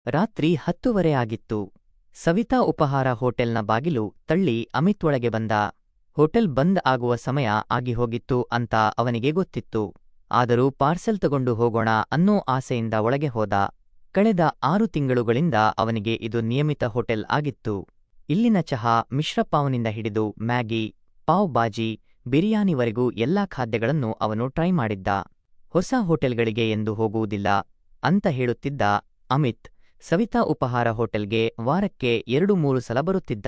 ರಾತ್ರಿ 10:30 ಆಗಿತ್ತು. ಸವಿತಾ ಉಪಹಾರ ಹೋಟೆಲ್ನ ಬಾಗಿಲು ತಳ್ಳಿ ಅಮಿತ್ ಒಳಗೆ ಬಂದ. ಹೋಟೆಲ್ ಬಂದ್ ಆಗುವ ಸಮಯ ಆಗಿಹೋಗಿತ್ತು ಅಂತ ಅವನಿಗೆ ಗೊತ್ತಿತ್ತು. ಆದರೂ ಪಾರ್ಸೆಲ್ ತಗೊಂಡು ಹೋಗೋಣ ಅನ್ನೋ ಆಸೆಯಿಂದ ಒಳಗೆ ಹೋದ. ಕಳೆದ 6 ತಿಂಗಳುಗಳಿಂದ ಅವನಿಗೆ ಇದು ನಿಯಮಿತ ಹೋಟೆಲ್ ಆಗಿತ್ತು. ಇಲ್ಲಿನ ಚಹಾ, ಮಿಶ್ರಪಾವ್ನಿಂದ ಹಿಡಿದು ಮ್ಯಾಗಿ, ಪಾವ್ ಬಾಜಿ, ಬಿರಿಯಾನಿವರೆಗೂ ಎಲ್ಲಾ ಖಾದ್ಯಗಳನ್ನು ಅವನು ಟ್ರೈ ಮಾಡಿದ್ದ. ಹೊಸ ಹೋಟೆಲ್ಗಳಿಗೆ ಎಂದು ಹೋಗುವುದಿಲ್ಲ ಅಂತ ಹೇಳುತ್ತಿದ್ದ ಅಮಿತ್ ಸವಿತಾ ಉಪಹಾರ ಹೋಟೆಲ್ಗೆ ವಾರಕ್ಕೆ 2-3 ಸಲ ಬರುತ್ತಿದ್ದ.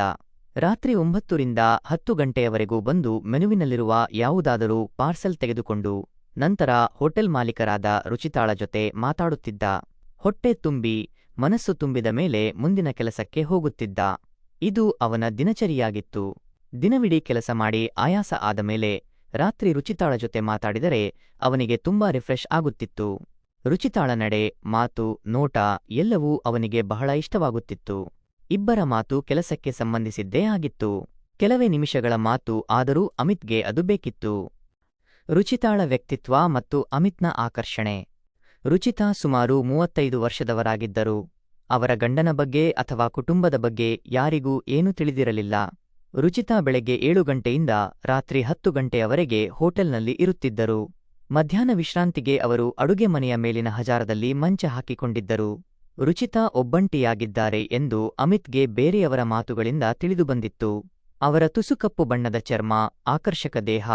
ರಾತ್ರಿ 9 ರಿಂದ 10 ಗಂಟೆಯವರೆಗೂ ಬಂದು ಮೆನುವಿನಲ್ಲಿರುವ ಯಾವುದಾದರೂ ಪಾರ್ಸೆಲ್ ತೆಗೆದುಕೊಂಡು ನಂತರ ಹೋಟೆಲ್ ಮಾಲೀಕರಾದ ರುಚಿತಾಳ ಜೊತೆ ಮಾತಾಡುತ್ತಿದ್ದ. ಹೊಟ್ಟೆ ತುಂಬಿ ಮನಸ್ಸು ತುಂಬಿದ ಮೇಲೆ ಮುಂದಿನ ಕೆಲಸಕ್ಕೆ ಹೋಗುತ್ತಿದ್ದ. ಇದು ಅವನ ದಿನಚರಿಯಾಗಿತ್ತು. ದಿನವಿಡೀ ಕೆಲಸ ಮಾಡಿ ಆಯಾಸ ಆದ ಮೇಲೆ ರಾತ್ರಿ ರುಚಿತಾಳ ಜೊತೆ ಮಾತಾಡಿದರೆ ಅವನಿಗೆ ತುಂಬಾ ರಿಫ್ರೆಶ್ ಆಗುತ್ತಿತ್ತು. ರುಚಿತಾಳ ನಡೆ, ಮಾತು, ನೋಟ ಎಲ್ಲವೂ ಅವನಿಗೆ ಬಹಳ ಇಷ್ಟವಾಗುತ್ತಿತ್ತು. ಇಬ್ಬರ ಮಾತು ಕೆಲಸಕ್ಕೆ ಸಂಬಂಧಿಸಿದ್ದೇ ಆಗಿತ್ತು. ಕೆಲವೇ ನಿಮಿಷಗಳ ಮಾತು, ಆದರೂ ಅಮಿತ್ಗೆ ಅದು ಬೇಕಿತ್ತು. ರುಚಿತಾಳ ವ್ಯಕ್ತಿತ್ವ ಮತ್ತು ಅಮಿತ್ನ ಆಕರ್ಷಣೆ. ರುಚಿತಾ ಸುಮಾರು 35 ವರ್ಷದವರಾಗಿದ್ದರು. ಅವರ ಗಂಡನ ಬಗ್ಗೆ ಅಥವಾ ಕುಟುಂಬದ ಬಗ್ಗೆ ಯಾರಿಗೂ ಏನೂ ತಿಳಿದಿರಲಿಲ್ಲ. ರುಚಿತಾ ಬೆಳಗ್ಗೆ 7 ಗಂಟೆಯಿಂದ ರಾತ್ರಿ 10 ಗಂಟೆಯವರೆಗೆ ಹೋಟೆಲ್ನಲ್ಲಿ ಇರುತ್ತಿದ್ದರು. ಮಧ್ಯಾಹ್ನ ವಿಶ್ರಾಂತಿಗೆ ಅವರು ಅಡುಗೆ ಮನೆಯ ಮೇಲಿನ ಹಜಾರದಲ್ಲಿ ಮಂಚ ಹಾಕಿಕೊಂಡಿದ್ದರು. ರುಚಿತಾ ಒಬ್ಬಂಟಿಯಾಗಿದ್ದಾರೆ ಎಂದು ಅಮಿತ್ಗೆ ಬೇರೆಯವರ ಮಾತುಗಳಿಂದ ತಿಳಿದುಬಂದಿತ್ತು. ಅವರ ತುಸುಕಪ್ಪು ಬಣ್ಣದ ಚರ್ಮ, ಆಕರ್ಷಕ ದೇಹ,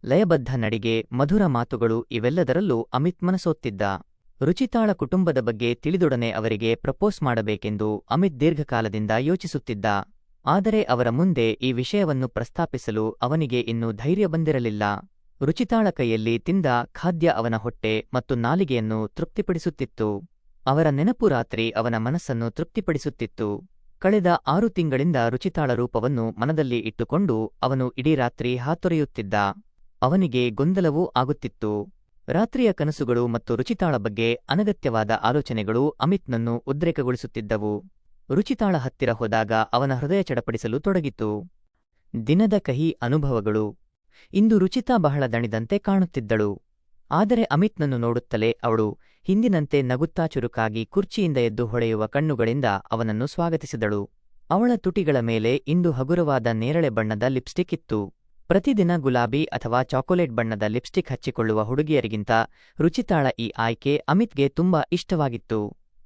ಲಯಬದ್ಧ ನಡಿಗೆ, ಮಧುರ ಮಾತುಗಳು ಇವೆಲ್ಲದರಲ್ಲೂ ಅಮಿತ್ ಮನಸೋತ್ತಿದ್ದ. ರುಚಿತಾಳ ಕುಟುಂಬದ ಬಗ್ಗೆ ತಿಳಿದೊಡನೆ ಅವರಿಗೆ ಪ್ರಪೋಸ್ ಮಾಡಬೇಕೆಂದು ಅಮಿತ್ ದೀರ್ಘಕಾಲದಿಂದ ಯೋಚಿಸುತ್ತಿದ್ದ. ಆದರೆ ಅವರ ಮುಂದೆ ಈ ವಿಷಯವನ್ನು ಪ್ರಸ್ತಾಪಿಸಲು ಅವನಿಗೆ ಇನ್ನೂ ಧೈರ್ಯ ಬಂದಿರಲಿಲ್ಲ. ರುಚಿತಾಳ ಕೈಯಲ್ಲಿ ತಿಂದ ಖಾದ್ಯ ಅವನ ಹೊಟ್ಟೆ ಮತ್ತು ನಾಲಿಗೆಯನ್ನು ತೃಪ್ತಿಪಡಿಸುತ್ತಿತ್ತು. ಅವರ ನೆನಪು ರಾತ್ರಿ ಅವನ ಮನಸ್ಸನ್ನು ತೃಪ್ತಿಪಡಿಸುತ್ತಿತ್ತು. ಕಳೆದ 6 ತಿಂಗಳಿಂದ ರುಚಿತಾಳ ರೂಪವನ್ನು ಮನದಲ್ಲಿ ಇಟ್ಟುಕೊಂಡು ಅವನು ಇಡೀ ರಾತ್ರಿ ಹಾತೊರೆಯುತ್ತಿದ್ದ. ಅವನಿಗೆ ಗೊಂದಲವೂ ಆಗುತ್ತಿತ್ತು. ರಾತ್ರಿಯ ಕನಸುಗಳು ಮತ್ತು ರುಚಿತಾಳ ಬಗ್ಗೆ ಅನಗತ್ಯವಾದ ಆಲೋಚನೆಗಳು ಅಮಿತ್ನನ್ನು ಉದ್ರೇಕಗೊಳಿಸುತ್ತಿದ್ದವು. ರುಚಿತಾಳ ಹತ್ತಿರ ಹೋದಾಗ ಅವನ ಹೃದಯ ಚಡಪಡಿಸಲು ತೊಡಗಿತು. ದಿನದ ಕಹಿ ಅನುಭವಗಳು. ಇಂದು ರುಚಿತಾ ಬಹಳ ದಣಿದಂತೆ ಕಾಣುತ್ತಿದ್ದಳು. ಆದರೆ ಅಮಿತ್ನನ್ನು ನೋಡುತ್ತಲೇ ಅವಳು ಹಿಂದಿನಂತೆ ನಗುತ್ತಾ ಚುರುಕಾಗಿ ಕುರ್ಚಿಯಿಂದ ಎದ್ದು ಹೊಳೆಯುವ ಕಣ್ಣುಗಳಿಂದ ಅವನನ್ನು ಸ್ವಾಗತಿಸಿದಳು. ಅವಳ ತುಟಿಗಳ ಮೇಲೆ ಇಂದು ಹಗುರವಾದ ನೇರಳೆ ಬಣ್ಣದ ಲಿಪ್ಸ್ಟಿಕ್ ಇತ್ತು. ಪ್ರತಿದಿನ ಗುಲಾಬಿ ಅಥವಾ ಚಾಕೊಲೇಟ್ ಬಣ್ಣದ ಲಿಪ್ಸ್ಟಿಕ್ ಹಚ್ಚಿಕೊಳ್ಳುವ ಹುಡುಗಿಯರಿಗಿಂತ ರುಚಿತಾಳ ಈ ಆಯ್ಕೆ ಅಮಿತ್ಗೆ ತುಂಬಾ ಇಷ್ಟವಾಗಿತ್ತು.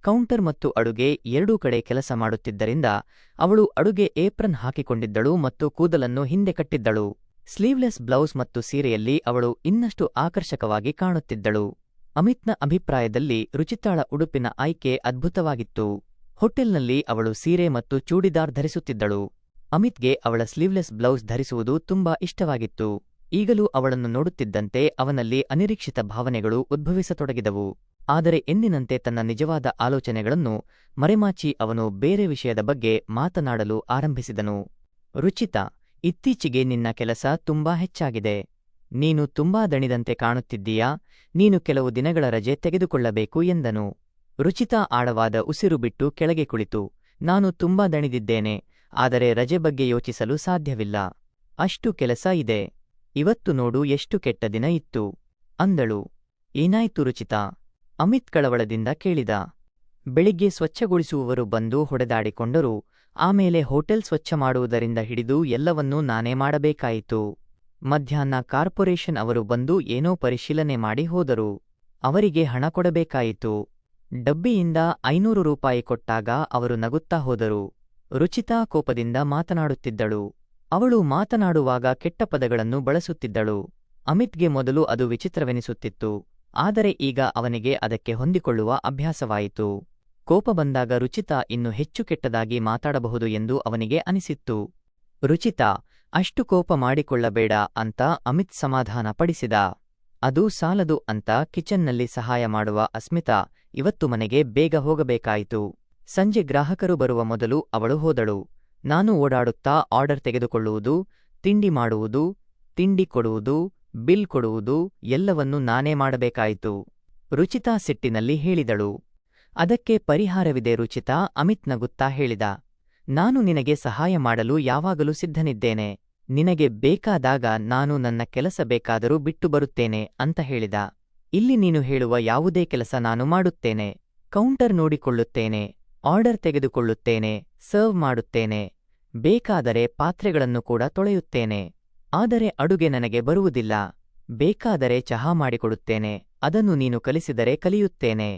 ಕೌಂಟರ್ ಮತ್ತು ಅಡುಗೆ ಎರಡೂ ಕಡೆ ಕೆಲಸ ಮಾಡುತ್ತಿದ್ದರಿಂದ ಅವಳು ಅಡುಗೆ ಏಪ್ರನ್ ಹಾಕಿಕೊಂಡಿದ್ದಳು ಮತ್ತು ಕೂದಲನ್ನು ಹಿಂದೆ ಕಟ್ಟಿದ್ದಳು. ಸ್ಲೀವ್ಲೆಸ್ ಬ್ಲೌಸ್ ಮತ್ತು ಸೀರೆಯಲ್ಲಿ ಅವಳು ಇನ್ನಷ್ಟು ಆಕರ್ಷಕವಾಗಿ ಕಾಣುತ್ತಿದ್ದಳು. ಅಮಿತ್ನ ಅಭಿಪ್ರಾಯದಲ್ಲಿ ರುಚಿತಾಳ ಉಡುಪಿನ ಆಯ್ಕೆ ಅದ್ಭುತವಾಗಿತ್ತು. ಹೋಟೆಲ್ನಲ್ಲಿ ಅವಳು ಸೀರೆ ಮತ್ತು ಚೂಡಿದಾರ್ ಧರಿಸುತ್ತಿದ್ದಳು. ಅಮಿತ್ಗೆ ಅವಳ ಸ್ಲೀವ್ಲೆಸ್ ಬ್ಲೌಸ್ ಧರಿಸುವುದು ತುಂಬಾ ಇಷ್ಟವಾಗಿತ್ತು. ಈಗಲೂ ಅವಳನ್ನು ನೋಡುತ್ತಿದ್ದಂತೆ ಅವನಲ್ಲಿ ಅನಿರೀಕ್ಷಿತ ಭಾವನೆಗಳು ಉದ್ಭವಿಸತೊಡಗಿದವು. ಆದರೆ ಎಂದಿನಂತೆ ತನ್ನ ನಿಜವಾದ ಆಲೋಚನೆಗಳನ್ನು ಮರೆಮಾಚಿ ಅವನು ಬೇರೆ ವಿಷಯದ ಬಗ್ಗೆ ಮಾತನಾಡಲು ಆರಂಭಿಸಿದನು. ರುಚಿತಾ, ಇತ್ತೀಚೆಗೆ ನಿನ್ನ ಕೆಲಸ ತುಂಬಾ ಹೆಚ್ಚಾಗಿದೆ. ನೀನು ತುಂಬಾ ದಣಿದಂತೆ ಕಾಣುತ್ತಿದ್ದೀಯಾ? ನೀನು ಕೆಲವು ದಿನಗಳ ರಜೆ ತೆಗೆದುಕೊಳ್ಳಬೇಕು ಎಂದನು. ರುಚಿತಾ ಆಳವಾದ ಉಸಿರು ಬಿಟ್ಟು ಕೆಳಗೆ ಕುಳಿತು, ನಾನು ತುಂಬಾ ದಣಿದಿದ್ದೇನೆ, ಆದರೆ ರಜೆ ಬಗ್ಗೆ ಯೋಚಿಸಲು ಸಾಧ್ಯವಿಲ್ಲ. ಅಷ್ಟು ಕೆಲಸ ಇದೆ. ಇವತ್ತು ನೋಡು ಎಷ್ಟು ಕೆಟ್ಟ ದಿನ ಇತ್ತು ಅಂದಳು. ಏನಾಯ್ತು ರುಚಿತಾ? ಅಮಿತ್ ಕಳವಳದಿಂದ ಕೇಳಿದ. ಬೆಳಿಗ್ಗೆ ಸ್ವಚ್ಛಗೊಳಿಸುವವರು ಬಂದು ಹೊಡೆದಾಡಿಕೊಂಡರು. ಆಮೇಲೆ ಹೋಟೆಲ್ ಸ್ವಚ್ಛ ಮಾಡುವುದರಿಂದ ಹಿಡಿದು ಎಲ್ಲವನ್ನೂ ನಾನೇ ಮಾಡಬೇಕಾಯಿತು. ಮಧ್ಯಾಹ್ನ ಕಾರ್ಪೊರೇಷನ್ ಅವರು ಬಂದು ಏನೋ ಪರಿಶೀಲನೆ ಮಾಡಿ ಹೋದರು. ಅವರಿಗೆ ಹಣ ಕೊಡಬೇಕಾಯಿತು. ಡಬ್ಬಿಯಿಂದ 500 ರೂಪಾಯಿ ಕೊಟ್ಟಾಗ ಅವರು ನಗುತ್ತಾ ಹೋದರು. ರುಚಿತಾ ಕೋಪದಿಂದ ಮಾತನಾಡುತ್ತಿದ್ದಳು. ಅವಳು ಮಾತನಾಡುವಾಗ ಕೆಟ್ಟ ಪದಗಳನ್ನು ಬಳಸುತ್ತಿದ್ದಳು. ಅಮಿತ್ಗೆ ಮೊದಲು ಅದು ವಿಚಿತ್ರವೆನಿಸುತ್ತಿತ್ತು. ಆದರೆ ಈಗ ಅವನಿಗೆ ಅದಕ್ಕೆ ಹೊಂದಿಕೊಳ್ಳುವ ಅಭ್ಯಾಸವಾಯಿತು. ಕೋಪ ಬಂದಾಗ ರುಚಿತಾ ಇನ್ನು ಹೆಚ್ಚು ಕೆಟ್ಟದಾಗಿ ಮಾತಾಡಬಹುದು ಎಂದು ಅವನಿಗೆ ಅನಿಸಿತ್ತು. ರುಚಿತಾ, ಅಷ್ಟು ಕೋಪ ಮಾಡಿಕೊಳ್ಳಬೇಡ ಅಂತ ಅಮಿತ್ ಸಮಾಧಾನ ಪಡಿಸಿದ. ಅದು ಸಾಲದು ಅಂತ ಕಿಚನ್ನಲ್ಲಿ ಸಹಾಯ ಮಾಡುವ ಅಸ್ಮಿತಾ ಇವತ್ತು ಮನೆಗೆ ಬೇಗ ಹೋಗಬೇಕಾಯಿತು. ಸಂಜೆ ಗ್ರಾಹಕರು ಬರುವ ಮೊದಲು ಅವಳು ಹೋದಳು. ನಾನು ಓಡಾಡುತ್ತಾ ಆರ್ಡರ್ ತೆಗೆದುಕೊಳ್ಳುವುದು, ತಿಂಡಿ ಮಾಡುವುದು, ತಿಂಡಿ ಕೊಡುವುದು, ಬಿಲ್ ಕೊಡುವುದು ಎಲ್ಲವನ್ನೂ ನಾನೇ ಮಾಡಬೇಕಾಯಿತು. ರುಚಿತಾ ಸಿಟ್ಟಿನಲ್ಲಿ ಹೇಳಿದಳು. ಅದಕ್ಕೆ ಪರಿಹಾರವಿದೆ ರುಚಿತಾ, ಅಮಿತ್ ನಗುತ್ತಾ ಹೇಳಿದ. ನಾನು ನಿನಗೆ ಸಹಾಯ ಮಾಡಲು ಯಾವಾಗಲೂ ಸಿದ್ಧನಿದ್ದೇನೆ. ನಿನಗೆ ಬೇಕಾದಾಗ ನಾನು ನನ್ನ ಕೆಲಸ ಬೇಕಾದರೂ ಬಿಟ್ಟು ಬರುತ್ತೇನೆ ಅಂತ ಹೇಳಿದ. ಇಲ್ಲಿ ನೀನು ಹೇಳುವ ಯಾವುದೇ ಕೆಲಸ ನಾನು ಮಾಡುತ್ತೇನೆ. ಕೌಂಟರ್ ನೋಡಿಕೊಳ್ಳುತ್ತೇನೆ. ಆರ್ಡರ್ ತೆಗೆದುಕೊಳ್ಳುತ್ತೇನೆ, ಸರ್ವ್ ಮಾಡುತ್ತೇನೆ. ಬೇಕಾದರೆ ಪಾತ್ರೆಗಳನ್ನು ಕೂಡ ತೊಳೆಯುತ್ತೇನೆ. ಆದರೆ ಅಡುಗೆ ನನಗೆ ಬರುವುದಿಲ್ಲ. ಬೇಕಾದರೆ ಚಹಾ ಮಾಡಿಕೊಡುತ್ತೇನೆ. ಅದನ್ನು ನೀನು ಕಲಿಸಿದರೆ ಕಲಿಯುತ್ತೇನೆ.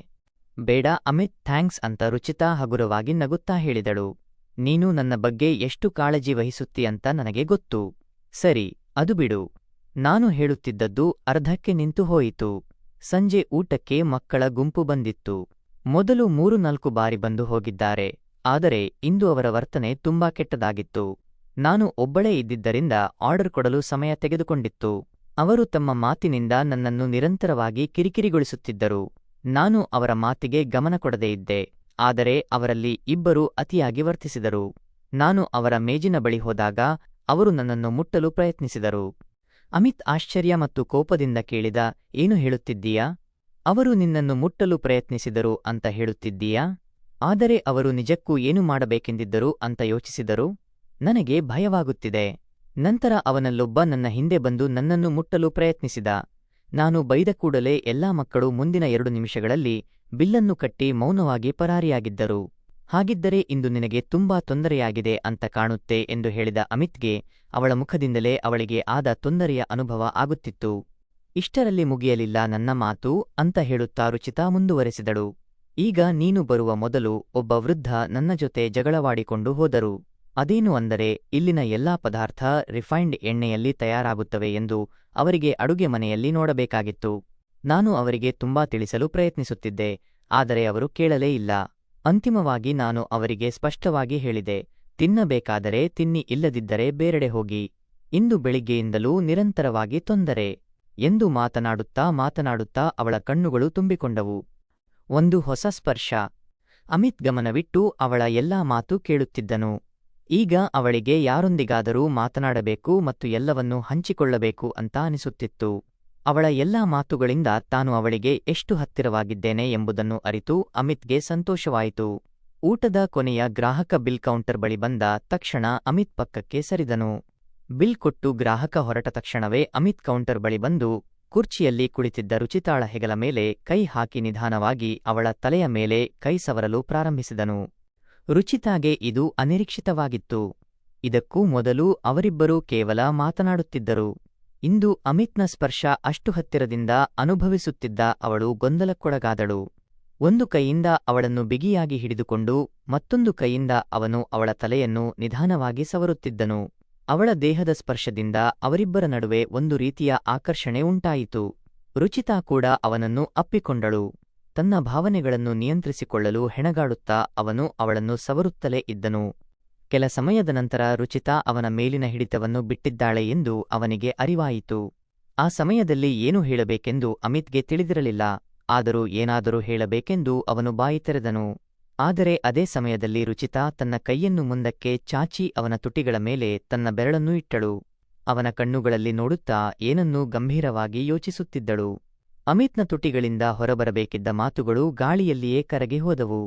ಬೇಡ ಅಮಿತ್, ಥ್ಯಾಂಕ್ಸ್ ಅಂತ ರುಚಿತಾ ಹಗುರವಾಗಿ ನಗುತ್ತಾ ಹೇಳಿದಳು. ನೀನು ನನ್ನ ಬಗ್ಗೆ ಎಷ್ಟು ಕಾಳಜಿ ವಹಿಸುತ್ತೀಯಂತ ನನಗೆ ಗೊತ್ತು. ಸರಿ, ಅದು ಬಿಡು. ನಾನು ಹೇಳುತ್ತಿದ್ದದ್ದು ಅರ್ಧಕ್ಕೆ ನಿಂತು ಹೋಯಿತು. ಸಂಜೆ ಊಟಕ್ಕೆ ಮಕ್ಕಳ ಗುಂಪು ಬಂದಿತ್ತು. ಮೊದಲು 3-4 ಬಾರಿ ಬಂದು ಹೋಗಿದ್ದಾರೆ. ಆದರೆ ಇಂದು ಅವರ ವರ್ತನೆ ತುಂಬಾ ಕೆಟ್ಟದಾಗಿತ್ತು. ನಾನು ಒಬ್ಬಳೇ ಇದ್ದಿದ್ದರಿಂದ ಆರ್ಡರ್ ಕೊಡಲು ಸಮಯ ತೆಗೆದುಕೊಂಡಿತ್ತು. ಅವರು ತಮ್ಮ ಮಾತಿನಿಂದ ನನ್ನನ್ನು ನಿರಂತರವಾಗಿ ಕಿರಿಕಿರಿಗೊಳಿಸುತ್ತಿದ್ದರು. ನಾನು ಅವರ ಮಾತಿಗೆ ಗಮನ ಕೊಡದೇ ಇದ್ದೆ. ಆದರೆ ಅವರಲ್ಲಿ ಇಬ್ಬರು ಅತಿಯಾಗಿ ವರ್ತಿಸಿದರು. ನಾನು ಅವರ ಮೇಜಿನ ಬಳಿ ಹೋದಾಗ ಅವರು ನನ್ನನ್ನು ಮುಟ್ಟಲು ಪ್ರಯತ್ನಿಸಿದರು. ಅಮಿತ್ ಆಶ್ಚರ್ಯ ಮತ್ತು ಕೋಪದಿಂದ ಕೇಳಿದ, ಏನು ಹೇಳುತ್ತಿದ್ದೀಯಾ? ಅವರು ನಿನ್ನನ್ನು ಮುಟ್ಟಲು ಪ್ರಯತ್ನಿಸಿದರು ಅಂತ ಹೇಳುತ್ತಿದ್ದೀಯಾ? ಆದರೆ ಅವರು ನಿಜಕ್ಕೂ ಏನು ಮಾಡಬೇಕೆಂದಿದ್ದರು ಅಂತ ಯೋಚಿಸಿದರು? ನನಗೆ ಭಯವಾಗುತ್ತಿದೆ. ನಂತರ ಅವನಲ್ಲೊಬ್ಬ ನನ್ನ ಹಿಂದೆ ಬಂದು ನನ್ನನ್ನು ಮುಟ್ಟಲು ಪ್ರಯತ್ನಿಸಿದ. ನಾನು ಬೈದ ಕೂಡಲೇ ಎಲ್ಲಾ ಮಕ್ಕಳು ಮುಂದಿನ 2 ನಿಮಿಷಗಳಲ್ಲಿ ಬಿಲ್ಲನ್ನು ಕಟ್ಟಿ ಮೌನವಾಗಿ ಪರಾರಿಯಾಗಿದ್ದರು. ಹಾಗಿದ್ದರೆ ಇಂದು ನಿನಗೆ ತುಂಬಾ ತೊಂದರೆಯಾಗಿದೆ ಅಂತ ಕಾಣುತ್ತೆ ಎಂದು ಹೇಳಿದ ಅಮಿತ್ಗೆ ಅವಳ ಮುಖದಿಂದಲೇ ಅವಳಿಗೆ ಆದ ತೊಂದರೆಯ ಅನುಭವ ಆಗುತ್ತಿತ್ತು. ಇಷ್ಟರಲ್ಲಿ ಮುಗಿಯಲಿಲ್ಲ ನನ್ನ ಮಾತು ಅಂತ ಹೇಳುತ್ತಾ ರುಚಿತಾ ಮುಂದುವರೆಸಿದಳು. ಈಗ ನೀನು ಬರುವ ಮೊದಲು ಒಬ್ಬ ವೃದ್ಧ ನನ್ನ ಜೊತೆ ಜಗಳವಾಡಿಕೊಂಡು ಹೋದರು. ಅದೇನು ಅಂದರೆ ಇಲ್ಲಿನ ಎಲ್ಲಾ ಪದಾರ್ಥ ರಿಫೈನ್ಡ್ ಎಣ್ಣೆಯಲ್ಲಿ ತಯಾರಾಗುತ್ತವೆ ಎಂದು ಅವರಿಗೆ ಅಡುಗೆ ಮನೆಯಲ್ಲಿ ನೋಡಬೇಕಾಗಿತ್ತು. ನಾನು ಅವರಿಗೆ ತುಂಬಾ ತಿಳಿಸಲು ಪ್ರಯತ್ನಿಸುತ್ತಿದ್ದೆ. ಆದರೆ ಅವರು ಕೇಳಲೇ ಇಲ್ಲ. ಅಂತಿಮವಾಗಿ ನಾನು ಅವರಿಗೆ ಸ್ಪಷ್ಟವಾಗಿ ಹೇಳಿದೆ, ತಿನ್ನಬೇಕಾದರೆ ತಿನ್ನಿ, ಇಲ್ಲದಿದ್ದರೆ ಬೇರೆಡೆ ಹೋಗಿ. ಇಂದು ಬೆಳಿಗ್ಗೆಯಿಂದಲೂ ನಿರಂತರವಾಗಿ ತೊಂದರೆ ಎಂದು ಮಾತನಾಡುತ್ತಾ ಅವಳ ಕಣ್ಣುಗಳು ತುಂಬಿಕೊಂಡವು. ಒಂದು ಹೊಸ ಸ್ಪರ್ಶ. ಅಮಿತ್ ಗಮನವಿಟ್ಟು ಅವಳ ಎಲ್ಲಾ ಮಾತು ಕೇಳುತ್ತಿದ್ದನು. ಈಗ ಅವಳಿಗೆ ಯಾರೊಂದಿಗಾದರೂ ಮಾತನಾಡಬೇಕು ಮತ್ತು ಎಲ್ಲವನ್ನೂ ಹಂಚಿಕೊಳ್ಳಬೇಕು ಅಂತ ಅನಿಸುತ್ತಿತ್ತು. ಅವಳ ಎಲ್ಲಾ ಮಾತುಗಳಿಂದ ತಾನು ಅವಳಿಗೆ ಎಷ್ಟು ಹತ್ತಿರವಾಗಿದ್ದೇನೆ ಎಂಬುದನ್ನು ಅರಿತು ಅಮಿತ್ಗೆ ಸಂತೋಷವಾಯಿತು. ಊಟದ ಕೊನೆಯ ಗ್ರಾಹಕ ಬಿಲ್ ಕೌಂಟರ್ ಬಳಿ ಬಂದ ತಕ್ಷಣ ಅಮಿತ್ ಪಕ್ಕಕ್ಕೆ ಸರಿದನು. ಬಿಲ್ ಕೊಟ್ಟು ಗ್ರಾಹಕ ಹೊರಟ ತಕ್ಷಣವೇ ಅಮಿತ್ ಕೌಂಟರ್ ಬಳಿ ಬಂದು ಕುರ್ಚಿಯಲ್ಲಿ ಕುಳಿತಿದ್ದ ರುಚಿತಾಳ ಹೆಗಲ ಮೇಲೆ ಕೈ ಹಾಕಿ ನಿಧಾನವಾಗಿ ಅವಳ ತಲೆಯ ಮೇಲೆ ಕೈ ಸವರಲು ಪ್ರಾರಂಭಿಸಿದನು. ರುಚಿತಾಗೆ ಇದು ಅನಿರೀಕ್ಷಿತವಾಗಿತ್ತು. ಇದಕ್ಕೂ ಮೊದಲು ಅವರಿಬ್ಬರೂ ಕೇವಲ ಮಾತನಾಡುತ್ತಿದ್ದರು. ಇಂದು ಅಮಿತ್ನ ಸ್ಪರ್ಶ ಅಷ್ಟು ಹತ್ತಿರದಿಂದ ಅನುಭವಿಸುತ್ತಿದ್ದ ಅವಳು ಗೊಂದಲಕ್ಕೊಳಗಾದಳು. ಒಂದು ಕೈಯಿಂದ ಅವಳನ್ನು ಬಿಗಿಯಾಗಿ ಹಿಡಿದುಕೊಂಡು ಮತ್ತೊಂದು ಕೈಯಿಂದ ಅವನು ಅವಳ ತಲೆಯನ್ನು ನಿಧಾನವಾಗಿ ಸವರುತ್ತಿದ್ದನು. ಅವಳ ದೇಹದ ಸ್ಪರ್ಶದಿಂದ ಅವರಿಬ್ಬರ ನಡುವೆ ಒಂದು ರೀತಿಯ ಆಕರ್ಷಣೆ ಉಂಟಾಯಿತು. ರುಚಿತಾ ಕೂಡ ಅವನನ್ನು ಅಪ್ಪಿಕೊಂಡಳು. ತನ್ನ ಭಾವನೆಗಳನ್ನು ನಿಯಂತ್ರಿಸಿಕೊಳ್ಳಲು ಹೆಣಗಾಡುತ್ತಾ ಅವನು ಅವಳನ್ನು ಸವರುತ್ತಲೇ ಇದ್ದನು. ಕೆಲ ಸಮಯದ ನಂತರ ರುಚಿತಾ ಅವನ ಮೇಲಿನ ಹಿಡಿತವನ್ನು ಬಿಟ್ಟಿದ್ದಾಳೆ ಎಂದು ಅವನಿಗೆ ಅರಿವಾಯಿತು. ಆ ಸಮಯದಲ್ಲಿ ಏನು ಹೇಳಬೇಕೆಂದು ಅಮಿತ್ಗೆ ತಿಳಿದಿರಲಿಲ್ಲ. ಆದರೂ ಏನಾದರೂ ಹೇಳಬೇಕೆಂದು ಅವನು ಬಾಯಿ ತೆರೆದನು. ಆದರೆ ಅದೇ ಸಮಯದಲ್ಲಿ ರುಚಿತಾ ತನ್ನ ಕೈಯನ್ನು ಮುಂದಕ್ಕೆ ಚಾಚಿ ಅವನ ತುಟಿಗಳ ಮೇಲೆ ತನ್ನ ಬೆರಳನ್ನು ಇಟ್ಟಳು. ಅವನ ಕಣ್ಣುಗಳಲ್ಲಿ ನೋಡುತ್ತಾ ಏನನ್ನೂ ಗಂಭೀರವಾಗಿ ಯೋಚಿಸುತ್ತಿದ್ದಳು. ಅಮಿತ್ನ ತುಟಿಗಳಿಂದ ಹೊರಬರಬೇಕಿದ್ದ ಮಾತುಗಳು ಗಾಳಿಯಲ್ಲಿಯೇ ಕರಗಿ ಹೋದವು.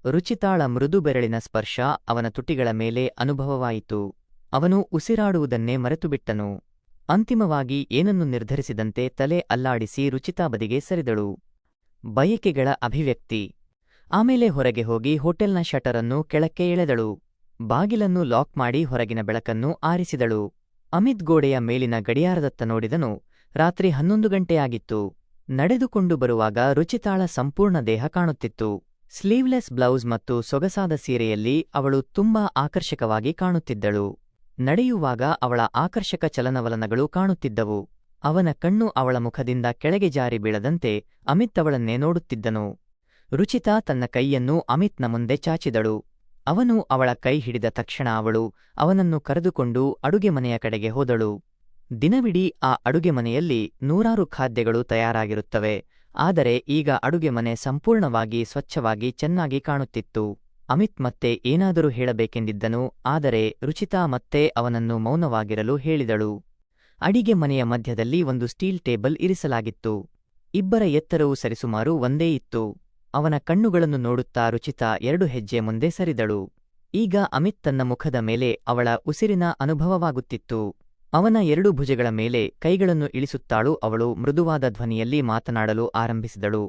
ರುಚಿತಾಳ ಮೃದು ಬೆರಳಿನ ಸ್ಪರ್ಶ ಅವನ ತುಟಿಗಳ ಮೇಲೆ ಅನುಭವವಾಯಿತು. ಅವನು ಉಸಿರಾಡುವುದನ್ನೇ ಮರೆತುಬಿಟ್ಟನು. ಅಂತಿಮವಾಗಿ ಏನನ್ನು ನಿರ್ಧರಿಸಿದಂತೆ ತಲೆ ಅಲ್ಲಾಡಿಸಿ ರುಚಿತಾ ಬದಿಗೆ ಸರಿದಳು. ಬಯಕೆಗಳ ಅಭಿವ್ಯಕ್ತಿ. ಆಮೇಲೆ ಹೊರಗೆ ಹೋಗಿ ಹೋಟೆಲ್ನ ಶಟರನ್ನು ಕೆಳಕ್ಕೆ ಎಳೆದಳು. ಬಾಗಿಲನ್ನು ಲಾಕ್ ಮಾಡಿ ಹೊರಗಿನ ಬೆಳಕನ್ನು ಆರಿಸಿದಳು. ಅಮಿತ್ ಗೋಡೆಯ ಮೇಲಿನ ಗಡಿಯಾರದತ್ತ ನೋಡಿದನು. ರಾತ್ರಿ 11 ಗಂಟೆಯಾಗಿತ್ತು. ನಡೆದುಕೊಂಡು ಬರುವಾಗ ರುಚಿತಾಳ ಸಂಪೂರ್ಣ ದೇಹ ಕಾಣುತ್ತಿತ್ತು. ಸ್ಲೀವ್ಲೆಸ್ ಬ್ಲೌಸ್ ಮತ್ತು ಸೊಗಸಾದ ಸೀರೆಯಲ್ಲಿ ಅವಳು ತುಂಬಾ ಆಕರ್ಷಕವಾಗಿ ಕಾಣುತ್ತಿದ್ದಳು. ನಡೆಯುವಾಗ ಅವಳ ಆಕರ್ಷಕ ಚಲನವಲನಗಳು ಕಾಣುತ್ತಿದ್ದವು. ಅವನ ಕಣ್ಣು ಅವಳ ಮುಖದಿಂದ ಕೆಳಗೆ ಜಾರಿ ಬೀಳದಂತೆ ಅಮಿತ್ ಅವಳನ್ನೇ ನೋಡುತ್ತಿದ್ದನು. ರುಚಿತಾ ತನ್ನ ಕೈಯನ್ನು ಅಮಿತ್ನ ಮುಂದೆ ಚಾಚಿದಳು. ಅವನು ಅವಳ ಕೈ ಹಿಡಿದ ತಕ್ಷಣ ಅವಳು ಅವನನ್ನು ಕರೆದುಕೊಂಡು ಅಡುಗೆ ಮನೆಯ ಕಡೆಗೆ ಹೋದಳು. ದಿನವಿಡೀ ಆ ಅಡುಗೆ ಮನೆಯಲ್ಲಿ ನೂರಾರು ಖಾದ್ಯಗಳು ತಯಾರಾಗಿರುತ್ತವೆ. ಆದರೆ ಈಗ ಅಡುಗೆ ಮನೆ ಸಂಪೂರ್ಣವಾಗಿ ಸ್ವಚ್ಛವಾಗಿ ಚೆನ್ನಾಗಿ ಕಾಣುತ್ತಿತ್ತು. ಅಮಿತ್ ಮತ್ತೆ ಏನಾದರೂ ಹೇಳಬೇಕೆಂದಿದ್ದನು. ಆದರೆ ರುಚಿತಾ ಮತ್ತೆ ಅವನನ್ನು ಮೌನವಾಗಿರಲು ಹೇಳಿದಳು. ಅಡಿಗೆ ಮನೆಯ ಮಧ್ಯದಲ್ಲಿ ಒಂದು ಸ್ಟೀಲ್ ಟೇಬಲ್ ಇರಿಸಲಾಗಿತ್ತು. ಇಬ್ಬರ ಎತ್ತರವೂ ಸರಿಸುಮಾರು ಒಂದೇ ಇತ್ತು. ಅವನ ಕಣ್ಣುಗಳನ್ನು ನೋಡುತ್ತಾ ರುಚಿತಾ 2 ಹೆಜ್ಜೆ ಮುಂದೆ ಸರಿದಳು. ಈಗ ಅಮಿತ್ ತನ್ನ ಮುಖದ ಮೇಲೆ ಅವಳ ಉಸಿರಿನ ಅನುಭವವಾಗುತ್ತಿತ್ತು. ಅವನ 2 ಭುಜಗಳ ಮೇಲೆ ಕೈಗಳನ್ನು ಇಳಿಸುತ್ತಾಳು. ಅವಳು ಮೃದುವಾದ ಧ್ವನಿಯಲ್ಲಿ ಮಾತನಾಡಲು ಆರಂಭಿಸಿದಳು.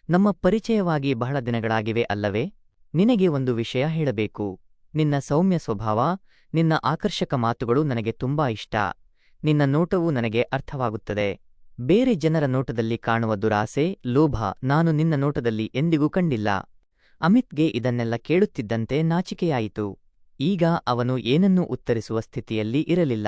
ನಮ್ಮ ಪರಿಚಯವಾಗಿ ಬಹಳ ದಿನಗಳಾಗಿವೆ ಅಲ್ಲವೇ? ನಿನಗೆ ಒಂದು ವಿಷಯ ಹೇಳಬೇಕು. ನಿನ್ನ ಸೌಮ್ಯ ಸ್ವಭಾವ, ನಿನ್ನ ಆಕರ್ಷಕ ಮಾತುಗಳು ನನಗೆ ತುಂಬಾ ಇಷ್ಟ. ನಿನ್ನ ನೋಟವು ನನಗೆ ಅರ್ಥವಾಗುತ್ತದೆ. ಬೇರೆ ಜನರ ನೋಟದಲ್ಲಿ ಕಾಣುವ ದುರಾಸೆ, ಲೋಭ ನಾನು ನಿನ್ನ ನೋಟದಲ್ಲಿ ಎಂದಿಗೂ ಕಂಡಿಲ್ಲ. ಅಮಿತ್ಗೆ ಇದನ್ನೆಲ್ಲ ಕೇಳುತ್ತಿದ್ದಂತೆ ನಾಚಿಕೆಯಾಯಿತು. ಈಗ ಅವನು ಏನನ್ನೂ ಉತ್ತರಿಸುವ ಸ್ಥಿತಿಯಲ್ಲಿ ಇರಲಿಲ್ಲ.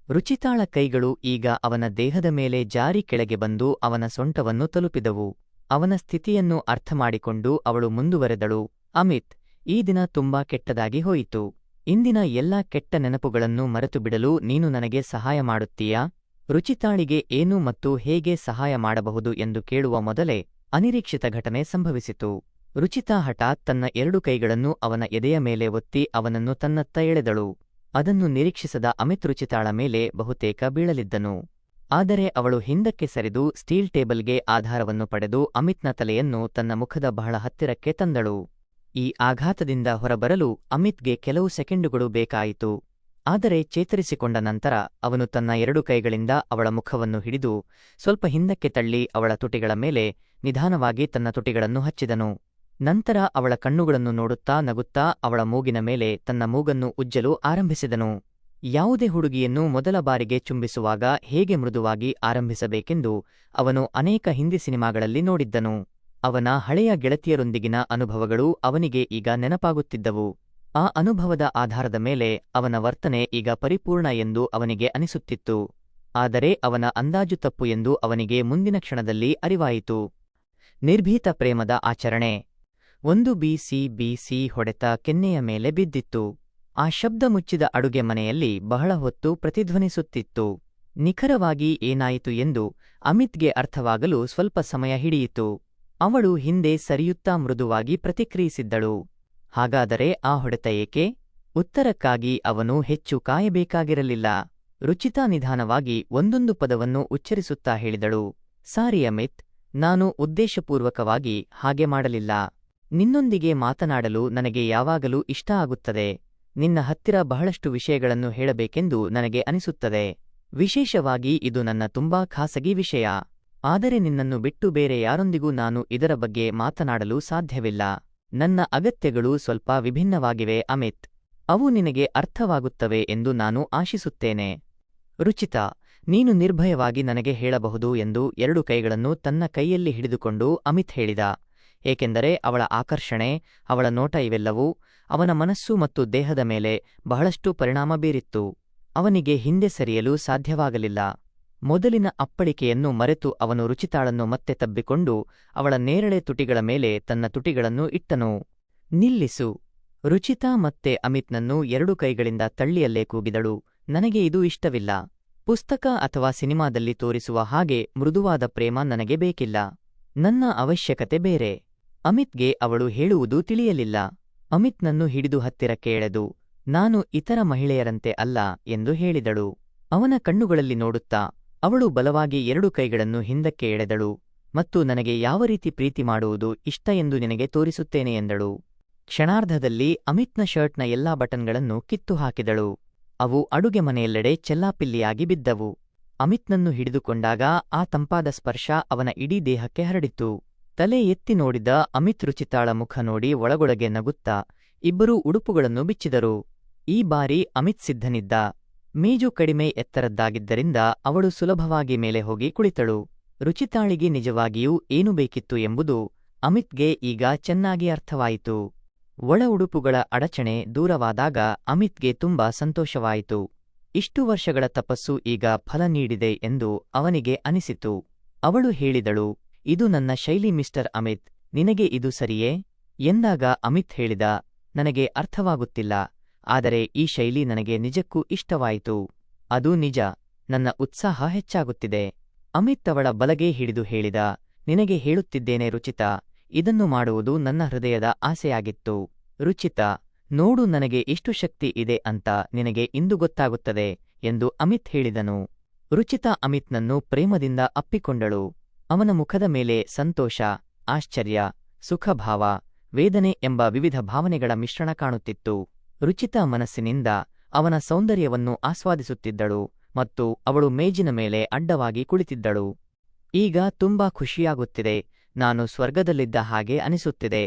ರುಚಿತಾಳ ಕೈಗಳು ಈಗ ಅವನ ದೇಹದ ಮೇಲೆ ಜಾರಿ ಕೆಳಗೆ ಬಂದು ಅವನ ಸೊಂಟವನ್ನು ತಲುಪಿದವು. ಅವನ ಸ್ಥಿತಿಯನ್ನು ಅರ್ಥಮಾಡಿಕೊಂಡು ಅವಳು ಮುಂದುವರೆದಳು, ಅಮಿತ್, ಈ ದಿನ ತುಂಬಾ ಕೆಟ್ಟದಾಗಿ ಹೋಯಿತು. ಇಂದಿನ ಎಲ್ಲಾ ಕೆಟ್ಟ ನೆನಪುಗಳನ್ನು ಮರೆತುಬಿಡಲು ನೀನು ನನಗೆ ಸಹಾಯ ಮಾಡುತ್ತೀಯಾ? ರುಚಿತಾಳಿಗೆ ಏನು ಮತ್ತು ಹೇಗೆ ಸಹಾಯ ಮಾಡಬಹುದು ಎಂದು ಕೇಳುವ ಮೊದಲೇ ಅನಿರೀಕ್ಷಿತ ಘಟನೆ ಸಂಭವಿಸಿತು. ರುಚಿತಾ ಹಠಾತ್ ತನ್ನ 2 ಕೈಗಳನ್ನು ಅವನ ಎದೆಯ ಮೇಲೆ ಒತ್ತಿ ಅವನನ್ನು ತನ್ನತ್ತ ಎಳೆದಳು. ಅದನ್ನು ನಿರೀಕ್ಷಿಸದ ಅಮಿತ್ ರುಚಿತಾಳ ಮೇಲೆ ಬಹುತೇಕ ಬೀಳಲಿದ್ದನು. ಆದರೆ ಅವಳು ಹಿಂದಕ್ಕೆ ಸರಿದು ಸ್ಟೀಲ್ ಟೇಬಲ್ಗೆ ಆಧಾರವನ್ನು ಪಡೆದು ಅಮಿತ್ನ ತಲೆಯನ್ನು ತನ್ನ ಮುಖದ ಬಹಳ ಹತ್ತಿರಕ್ಕೆ ತಂದಳು. ಈ ಆಘಾತದಿಂದ ಹೊರಬರಲು ಅಮಿತ್ಗೆ ಕೆಲವು ಸೆಕೆಂಡುಗಳು ಬೇಕಾಯಿತು. ಆದರೆ ಚೇತರಿಸಿಕೊಂಡ ನಂತರ ಅವನು ತನ್ನ 2 ಕೈಗಳಿಂದ ಅವಳ ಮುಖವನ್ನು ಹಿಡಿದು ಸ್ವಲ್ಪ ಹಿಂದಕ್ಕೆ ತಳ್ಳಿ ಅವಳ ತುಟಿಗಳ ಮೇಲೆ ನಿಧಾನವಾಗಿ ತನ್ನ ತುಟಿಗಳನ್ನು ಹಚ್ಚಿದನು. ನಂತರ ಅವಳ ಕಣ್ಣುಗಳನ್ನು ನೋಡುತ್ತಾ ನಗುತ್ತಾ ಅವಳ ಮೂಗಿನ ಮೇಲೆ ತನ್ನ ಮೂಗನ್ನು ಉಜ್ಜಲು ಆರಂಭಿಸಿದನು. ಯಾವುದೇ ಹುಡುಗಿಯನ್ನು ಮೊದಲ ಬಾರಿಗೆ ಚುಂಬಿಸುವಾಗ ಹೇಗೆ ಮೃದುವಾಗಿ ಆರಂಭಿಸಬೇಕೆಂದು ಅವನು ಅನೇಕ ಹಿಂದಿ ಸಿನಿಮಾಗಳಲ್ಲಿ ನೋಡಿದ್ದನು. ಅವನ ಹಳೆಯ ಗೆಳತಿಯರೊಂದಿಗಿನ ಅನುಭವಗಳು ಅವನಿಗೆ ಈಗ ನೆನಪಾಗುತ್ತಿದ್ದವು. ಆ ಅನುಭವದ ಆಧಾರದ ಮೇಲೆ ಅವನ ವರ್ತನೆ ಈಗ ಪರಿಪೂರ್ಣ ಎಂದು ಅವನಿಗೆ ಅನಿಸುತ್ತಿತ್ತು. ಆದರೆ ಅವನ ಅಂದಾಜು ತಪ್ಪು ಎಂದು ಅವನಿಗೆ ಮುಂದಿನ ಕ್ಷಣದಲ್ಲಿ ಅರಿವಾಯಿತು. ನಿರ್ಭೀತ ಪ್ರೇಮದ ಆಚರಣೆ. ಒಂದು ಬಿಸಿ ಹೊಡೆತ ಕೆನ್ನೆಯ ಮೇಲೆ ಬಿದ್ದಿತ್ತು. ಆ ಶಬ್ದ ಮುಚ್ಚಿದ ಅಡುಗೆ ಮನೆಯಲ್ಲಿ ಬಹಳ ಹೊತ್ತು ಪ್ರತಿಧ್ವನಿಸುತ್ತಿತ್ತು. ನಿಖರವಾಗಿ ಏನಾಯಿತು ಎಂದು ಅಮಿತ್ಗೆ ಅರ್ಥವಾಗಲು ಸ್ವಲ್ಪ ಸಮಯ ಹಿಡಿಯಿತು. ಅವಳು ಹಿಂದೆ ಸರಿಯುತ್ತಾ ಮೃದುವಾಗಿ ಪ್ರತಿಕ್ರಿಯಿಸಿದ್ದಳು. ಹಾಗಾದರೆ ಆ ಹೊಡೆತ ಏಕೆ? ಉತ್ತರಕ್ಕಾಗಿ ಅವನು ಹೆಚ್ಚು ಕಾಯಬೇಕಾಗಿರಲಿಲ್ಲ. ರುಚಿತಾ ನಿಧಾನವಾಗಿ ಒಂದೊಂದು ಪದವನ್ನು ಉಚ್ಚರಿಸುತ್ತಾ ಹೇಳಿದಳು, ಸಾರಿ ಅಮಿತ್, ನಾನು ಉದ್ದೇಶಪೂರ್ವಕವಾಗಿ ಹಾಗೆ ಮಾಡಲಿಲ್ಲ. ನಿನ್ನೊಂದಿಗೆ ಮಾತನಾಡಲು ನನಗೆ ಯಾವಾಗಲೂ ಇಷ್ಟ ಆಗುತ್ತದೆ. ನಿನ್ನ ಹತ್ತಿರ ಬಹಳಷ್ಟು ವಿಷಯಗಳನ್ನು ಹೇಳಬೇಕೆಂದು ನನಗೆ ಅನಿಸುತ್ತದೆ. ವಿಶೇಷವಾಗಿ ಇದು ನನ್ನ ತುಂಬಾ ಖಾಸಗಿ ವಿಷಯ. ಆದರೆ ನಿನ್ನನ್ನು ಬಿಟ್ಟು ಬೇರೆ ಯಾರೊಂದಿಗೂ ನಾನು ಇದರ ಬಗ್ಗೆ ಮಾತನಾಡಲು ಸಾಧ್ಯವಿಲ್ಲ. ನನ್ನ ಅಗತ್ಯಗಳು ಸ್ವಲ್ಪ ವಿಭಿನ್ನವಾಗಿವೆ ಅಮಿತ್. ಅವು ನಿನಗೆ ಅರ್ಥವಾಗುತ್ತವೆ ಎಂದು ನಾನು ಆಶಿಸುತ್ತೇನೆ. ರುಚಿತಾ, ನೀನು ನಿರ್ಭಯವಾಗಿ ನನಗೆ ಹೇಳಬಹುದು ಎಂದು 2 ಕೈಗಳನ್ನು ತನ್ನ ಕೈಯಲ್ಲಿ ಹಿಡಿದುಕೊಂಡು ಅಮಿತ್ ಹೇಳಿದ. ಏಕೆಂದರೆ ಅವಳ ಆಕರ್ಷಣೆ, ಅವಳ ನೋಟ ಇವೆಲ್ಲವೂ ಅವನ ಮನಸ್ಸು ಮತ್ತು ದೇಹದ ಮೇಲೆ ಬಹಳಷ್ಟು ಪರಿಣಾಮ ಬೀರಿತ್ತು. ಅವನಿಗೆ ಹಿಂದೆ ಸರಿಯಲು ಸಾಧ್ಯವಾಗಲಿಲ್ಲ. ಮೊದಲಿನ ಅಪ್ಪಳಿಕೆಯನ್ನು ಮರೆತು ಅವನು ರುಚಿತಾಳನ್ನು ಮತ್ತೆ ತಬ್ಬಿಕೊಂಡು ಅವಳ ನೇರಳೆ ತುಟಿಗಳ ಮೇಲೆ ತನ್ನ ತುಟಿಗಳನ್ನು ಇಟ್ಟನು. ನಿಲ್ಲಿಸು. ರುಚಿತಾ ಮತ್ತೆ ಅಮಿತ್ನನ್ನು 2 ಕೈಗಳಿಂದ ತಳ್ಳಿಯಲ್ಲೇ ಕೂಗಿದಳು, ನನಗೆ ಇದು ಇಷ್ಟವಿಲ್ಲ. ಪುಸ್ತಕ ಅಥವಾ ಸಿನಿಮಾದಲ್ಲಿ ತೋರಿಸುವ ಹಾಗೆ ಮೃದುವಾದ ಪ್ರೇಮ ನನಗೆ ಬೇಕಿಲ್ಲ. ನನ್ನ ಅವಶ್ಯಕತೆ ಬೇರೆ. ಅಮಿತ್ಗೆ ಅವಳು ಹೇಳುವುದು ತಿಳಿಯಲಿಲ್ಲ. ಅಮಿತ್ನನ್ನು ಹಿಡಿದು ಹತ್ತಿರಕ್ಕೆ ಎಳೆದು, ನಾನು ಇತರ ಮಹಿಳೆಯರಂತೆ ಅಲ್ಲ ಎಂದು ಹೇಳಿದಳು. ಅವನ ಕಣ್ಣುಗಳಲ್ಲಿ ನೋಡುತ್ತಾ ಅವಳು ಬಲವಾಗಿ 2 ಕೈಗಳನ್ನು ಹಿಂದಕ್ಕೆ ಎಳೆದಳು ಮತ್ತು ನನಗೆ ಯಾವ ರೀತಿ ಪ್ರೀತಿ ಮಾಡುವುದು ಇಷ್ಟ ಎಂದು ನಿನಗೆ ತೋರಿಸುತ್ತೇನೆ ಎಂದಳು. ಕ್ಷಣಾರ್ಧದಲ್ಲಿ ಅಮಿತ್ನ ಶರ್ಟ್ನ ಎಲ್ಲಾ ಬಟನ್ಗಳನ್ನು ಕಿತ್ತು ಹಾಕಿದಳು. ಅವು ಅಡುಗೆ ಮನೆಯೆಲ್ಲೆಡೆ ಚೆಲ್ಲಾಪಿಲ್ಲಿಯಾಗಿ ಬಿದ್ದವು. ಅಮಿತ್ನನ್ನು ಹಿಡಿದುಕೊಂಡಾಗ ಆ ತಂಪಾದ ಸ್ಪರ್ಶ ಅವನ ಇಡೀ ದೇಹಕ್ಕೆ ಹರಡಿತು. ತಲೆ ಎತ್ತಿ ನೋಡಿದ ಅಮಿತ್ ರುಚಿತಾಳ ಮುಖ ನೋಡಿ ಒಳಗೊಳಗೆ ನಗುತ್ತಾ ಇಬ್ಬರೂ ಉಡುಪುಗಳನ್ನು ಬಿಚ್ಚಿದರು. ಈ ಬಾರಿ ಅಮಿತ್ ಸಿದ್ಧನಿದ್ದ. ಮೇಜು ಕಡಿಮೆ ಎತ್ತರದ್ದಾಗಿದ್ದರಿಂದ ಅವಳು ಸುಲಭವಾಗಿ ಮೇಲೆ ಹೋಗಿ ಕುಳಿತಳು. ರುಚಿತಾಳಿಗೆ ನಿಜವಾಗಿಯೂ ಏನು ಬೇಕಿತ್ತು ಎಂಬುದು ಅಮಿತ್ಗೆ ಈಗ ಚೆನ್ನಾಗಿ ಅರ್ಥವಾಯಿತು. ಒಳ ಉಡುಪುಗಳ ಅಡಚಣೆ ದೂರವಾದಾಗ ಅಮಿತ್ಗೆ ತುಂಬಾ ಸಂತೋಷವಾಯಿತು. ಇಷ್ಟು ವರ್ಷಗಳ ತಪಸ್ಸು ಈಗ ಫಲ ನೀಡಿದೆ ಎಂದು ಅವನಿಗೆ ಅನಿಸಿತು. ಅವಳು ಹೇಳಿದಳು, ಇದು ನನ್ನ ಶೈಲಿ ಮಿಸ್ಟರ್ ಅಮಿತ್, ನಿನಗೆ ಇದು ಸರಿಯೇ ಎಂದಾಗ ಅಮಿತ್ ಹೇಳಿದ, ನನಗೆ ಅರ್ಥವಾಗುತ್ತಿಲ್ಲ, ಆದರೆ ಈ ಶೈಲಿ ನನಗೆ ನಿಜಕ್ಕೂ ಇಷ್ಟವಾಯಿತು. ಅದು ನಿಜ, ನನ್ನ ಉತ್ಸಾಹ ಹೆಚ್ಚಾಗುತ್ತಿದೆ. ಅಮಿತ್ ಅವಳ ಬಲಗೈ ಹಿಡಿದು ಹೇಳಿದ, ನಿನಗೆ ಹೇಳುತ್ತಿದ್ದೇನೆ ರುಚಿತಾ, ಇದನ್ನು ಮಾಡುವುದು ನನ್ನ ಹೃದಯದ ಆಸೆಯಾಗಿತ್ತು. ರುಚಿತಾ, ನೋಡು ನನಗೆ ಎಷ್ಟು ಶಕ್ತಿ ಇದೆ ಅಂತ ನಿನಗೆ ಇಂದು ಗೊತ್ತಾಗುತ್ತದೆ ಎಂದು ಅಮಿತ್ ಹೇಳಿದನು. ರುಚಿತಾ ಅಮಿತ್ನನ್ನು ಪ್ರೇಮದಿಂದ ಅಪ್ಪಿಕೊಂಡಳು. ಅವನ ಮುಖದ ಮೇಲೆ ಸಂತೋಷ, ಆಶ್ಚರ್ಯ, ಸುಖಭಾವ, ವೇದನೆ ಎಂಬ ವಿವಿಧ ಭಾವನೆಗಳ ಮಿಶ್ರಣ ಕಾಣುತ್ತಿತ್ತು. ರುಚಿತಾ ಮನಸ್ಸಿನಿಂದ ಅವನ ಸೌಂದರ್ಯವನ್ನು ಆಸ್ವಾದಿಸುತ್ತಿದ್ದಳು ಮತ್ತು ಅವಳು ಮೇಜಿನ ಮೇಲೆ ಅಡ್ಡವಾಗಿ ಕುಳಿತಿದ್ದಳು. ಈಗ ತುಂಬಾ ಖುಷಿಯಾಗುತ್ತಿದೆ, ನಾನು ಸ್ವರ್ಗದಲ್ಲಿದ್ದ ಹಾಗೆ ಅನಿಸುತ್ತಿದೆ.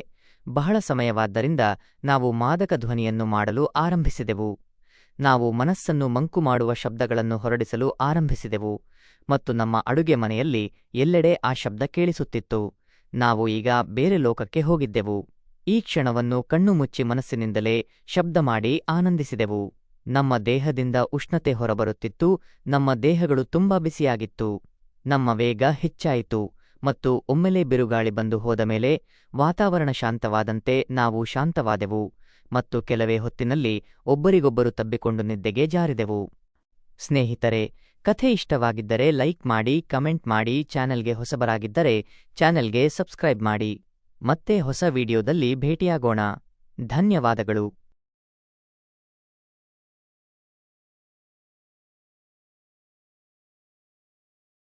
ಬಹಳ ಸಮಯವಾದ್ದರಿಂದ ನಾವು ಮಾದಕ ಧ್ವನಿಯನ್ನು ಮಾಡಲು ಆರಂಭಿಸಿದೆವು. ನಾವು ಮನಸ್ಸನ್ನು ಮಂಕು ಮಾಡುವ ಶಬ್ದಗಳನ್ನು ಹೊರಡಿಸಲು ಆರಂಭಿಸಿದೆವು ಮತ್ತು ನಮ್ಮ ಅಡುಗೆ ಮನೆಯಲ್ಲಿ ಎಲ್ಲೆಡೆ ಆ ಶಬ್ದ ಕೇಳಿಸುತ್ತಿತ್ತು. ನಾವು ಈಗ ಬೇರೆ ಲೋಕಕ್ಕೆ ಹೋಗಿದ್ದೆವು. ಈ ಕ್ಷಣವನ್ನು ಕಣ್ಣು ಮುಚ್ಚಿ ಮನಸ್ಸಿನಿಂದಲೇ ಶಬ್ದ ಮಾಡಿ ಆನಂದಿಸಿದೆವು. ನಮ್ಮ ದೇಹದಿಂದ ಉಷ್ಣತೆ ಹೊರಬರುತ್ತಿತ್ತು, ನಮ್ಮ ದೇಹಗಳು ತುಂಬಾ ಬಿಸಿಯಾಗಿತ್ತು. ನಮ್ಮ ವೇಗ ಹೆಚ್ಚಾಯಿತು ಮತ್ತು ಒಮ್ಮೆಲೇ ಬಿರುಗಾಳಿ ಬಂದು ಹೋದ ಮೇಲೆ ವಾತಾವರಣ ಶಾಂತವಾದಂತೆ ನಾವು ಶಾಂತವಾದೆವು ಮತ್ತು ಕೆಲವೇ ಹೊತ್ತಿನಲ್ಲಿ ಒಬ್ಬರಿಗೊಬ್ಬರು ತಬ್ಬಿಕೊಂಡು ನಿದ್ದೆಗೆ ಜಾರಿದೆವು. ಸ್ನೇಹಿತರೆ, ಕಥೆ ಇಷ್ಟವಾಗಿದ್ದರೆ ಲೈಕ್ ಮಾಡಿ, ಕಮೆಂಟ್ ಮಾಡಿ, ಚಾನೆಲ್ಗೆ ಹೊಸಬರಾಗಿದ್ದರೆ ಚಾನೆಲ್ಗೆ ಸಬ್ಸ್ಕ್ರೈಬ್ ಮಾಡಿ. ಮತ್ತೆ ಹೊಸ ವಿಡಿಯೋದಲ್ಲಿ ಭೇಟಿಯಾಗೋಣ. ಧನ್ಯವಾದಗಳು.